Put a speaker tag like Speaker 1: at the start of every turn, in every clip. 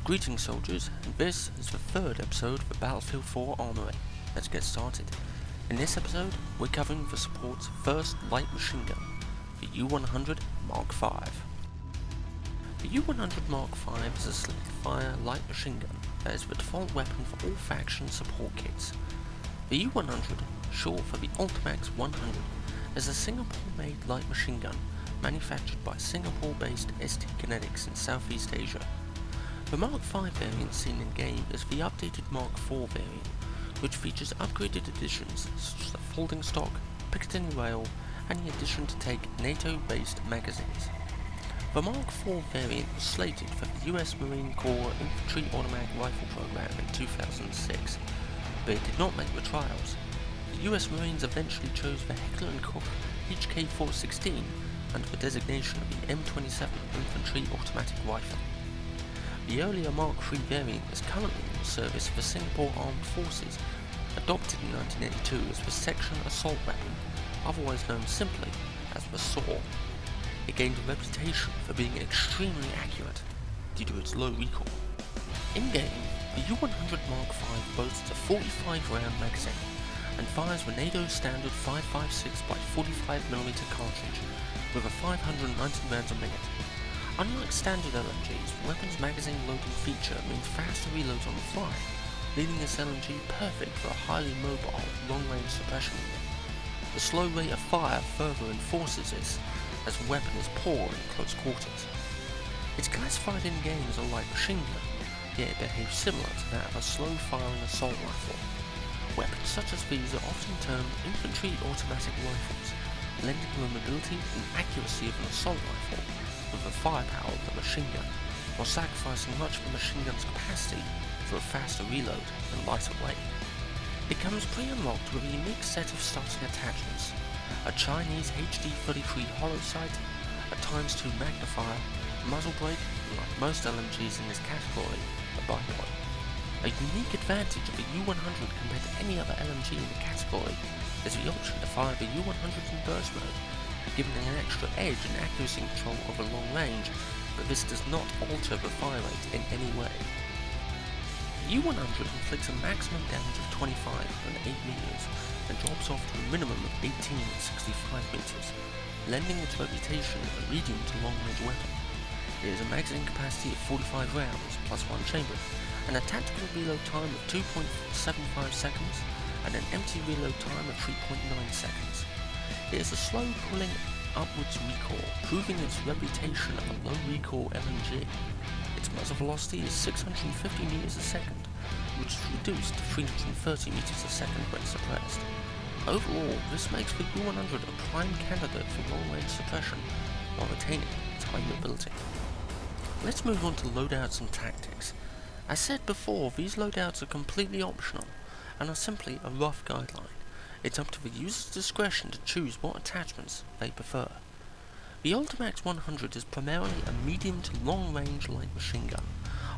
Speaker 1: Greetings soldiers, and this is the third episode of the Battlefield 4 Armory. Let's get started. In this episode, we're covering the support's first light machine gun, the U-100 Mk5. The U-100 Mk5 is a slick-fire light machine gun that is the default weapon for all faction support kits. The U-100, short for the Ultimax 100, is a Singapore-made light machine gun manufactured by Singapore-based ST Kinetics in Southeast Asia. The Mk5 variant seen in-game is the updated Mk4 variant, which features upgraded additions such as the folding stock, Picatinny rail, and the addition to take NATO-based magazines. The Mk4 variant was slated for the US Marine Corps Infantry Automatic Rifle program in 2006, but it did not make the trials. The US Marines eventually chose the Heckler & Koch Mk416 under the designation of the M27 Infantry Automatic Rifle. The earlier Mark III variant is currently in service for Singapore Armed Forces, adopted in 1982 as the Section Assault Weapon, otherwise known simply as the SAW. It gained a reputation for being extremely accurate due to its low recoil. In-game, the U-100 Mk5 boasts a 45-round magazine and fires the NATO standard 5.56x45mm cartridge with a 590 rounds a minute. Unlike standard LMGs, weapons magazine loading feature means faster reloads on the fly, leaving this LMG perfect for a highly mobile, long-range suppression unit. The slow rate of fire further enforces this, as the weapon is poor in close quarters. It's classified in-game as a light machine gun, yet it behaves similar to that of a slow-firing assault rifle. Weapons such as these are often termed infantry automatic rifles, lending the mobility and accuracy of an assault rifle with the firepower of the machine gun, while sacrificing much of the machine gun's capacity for a faster reload and lighter weight. It comes pre-unlocked with a unique set of starting attachments: a Chinese HD33 hollow sight, a x2 magnifier, muzzle brake, and like most LMGs in this category, a bipod. A unique advantage of the U-100 compared to any other LMG in the category is the option to fire the U-100 in burst mode, giving it an extra edge and accuracy control over long range, but this does not alter the fire rate in any way. The U-100 inflicts a maximum damage of 25 and 8 meters and drops off to a minimum of 18 and 65 meters, lending its reputation a medium to long range weapon. It has a magazine capacity of 45 rounds plus one chamber, and a tactical reload time of 2.75 seconds and an empty reload time of 3.9 seconds. It is a slow pulling upwards recoil, proving its reputation of a low recoil LMG. Its muzzle velocity is 650 meters a second, which is reduced to 330 meters a second when suppressed. Overall, this makes the U-100 a prime candidate for long-range suppression while retaining its high mobility. Let's move on to loadouts and tactics. As said before, these loadouts are completely optional and are simply a rough guideline. It's up to the user's discretion to choose what attachments they prefer. The Ultimax 100 is primarily a medium to long-range light machine gun,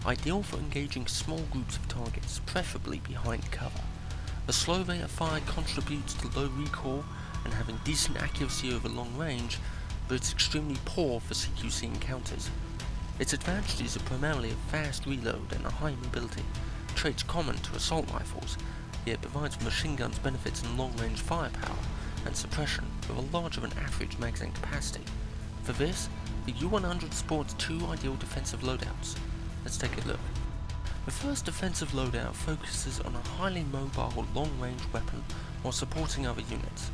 Speaker 1: ideal for engaging small groups of targets, preferably behind cover. The slow rate of fire contributes to low recoil and having decent accuracy over long range, but it's extremely poor for CQC encounters. Its advantages are primarily a fast reload and a high mobility, traits common to assault rifles, yet provides the machine gun's benefits in long-range firepower and suppression with a larger than average magazine capacity. For this, the U-100 sports two ideal defensive loadouts. Let's take a look. The first defensive loadout focuses on a highly mobile long-range weapon while supporting other units.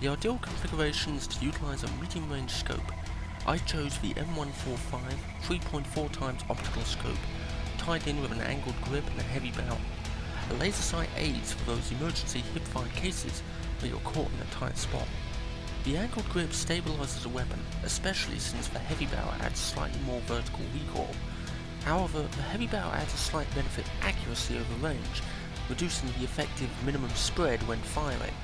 Speaker 1: The ideal configuration is to utilize a medium-range scope. I chose the M145 3.4x optical scope, tied in with an angled grip and a heavy barrel. A laser sight aids for those emergency hip-fire cases where you're caught in a tight spot. The angled grip stabilizes the weapon, especially since the heavy barrel adds slightly more vertical recoil. However, the heavy barrel adds a slight benefit accuracy over range, reducing the effective minimum spread when firing.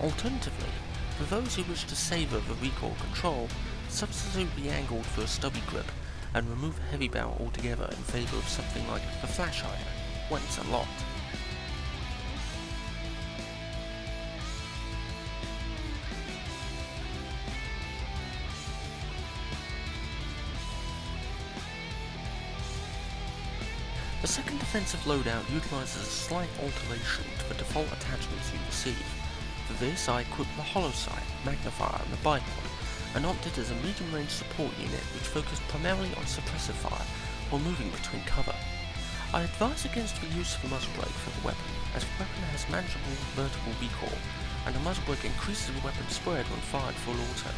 Speaker 1: Alternatively, for those who wish to savour the recoil control, substitute the angled for a stubby grip and remove the heavy barrel altogether in favour of something like the flash hider when it's unlocked. The second defensive loadout utilizes a slight alteration to the default attachments you receive. For this, I equipped the hollow sight, magnifier, and the bipod, and opted as a medium-range support unit which focused primarily on suppressive fire while moving between cover. I advise against the use of a muzzle brake for the weapon, as the weapon has manageable vertical recoil, and the muzzle brake increases the weapon spread when fired full auto.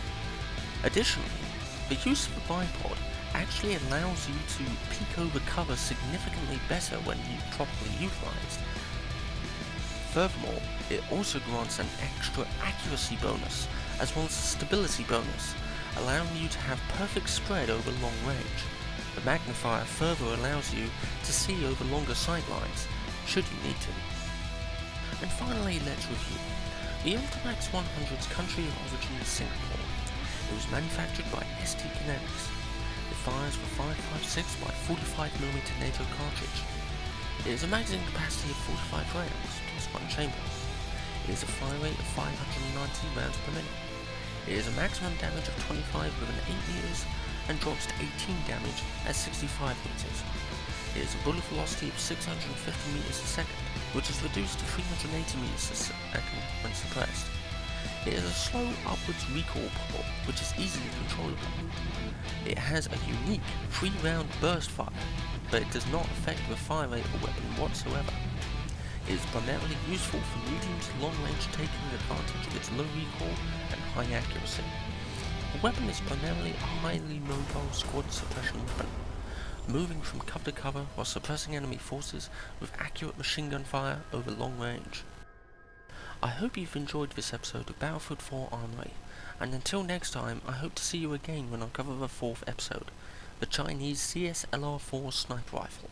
Speaker 1: Additionally, the use of the bipod actually allows you to peek over cover significantly better when properly utilized. Furthermore, it also grants an extra accuracy bonus, as well as a stability bonus, allowing you to have perfect spread over long range. The magnifier further allows you to see over longer sight lines, should you need to. And finally, let's review. The Ultimax 100's country of origin is Singapore. It was manufactured by ST Kinetics. It fires with 5.56 by 45mm NATO cartridge. It has a magazine capacity of 45 rounds, plus one chamber. It has a fire rate of 590 rounds per minute. It has a maximum damage of 25 within 8 meters, and drops to 18 damage at 65 meters. It has a bullet velocity of 650 meters a second, which is reduced to 380 meters a second when suppressed. It has a slow upwards recoil pull, which is easily controllable. It has a unique 3-round burst fire, but it does not affect the fire rate of the weapon whatsoever. It is primarily useful for medium to long range, taking advantage of its low recoil and high accuracy. The weapon is primarily a highly mobile squad suppression weapon, moving from cover to cover while suppressing enemy forces with accurate machine gun fire over long range. I hope you've enjoyed this episode of Battlefield 4 Armory, and until next time, I hope to see you again when I cover the 4th episode, the Chinese CS-LR4 sniper rifle.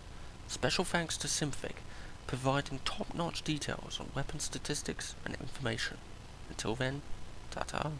Speaker 1: Special thanks to Symphig, providing top-notch details on weapon statistics and information. Until then, ta-ta.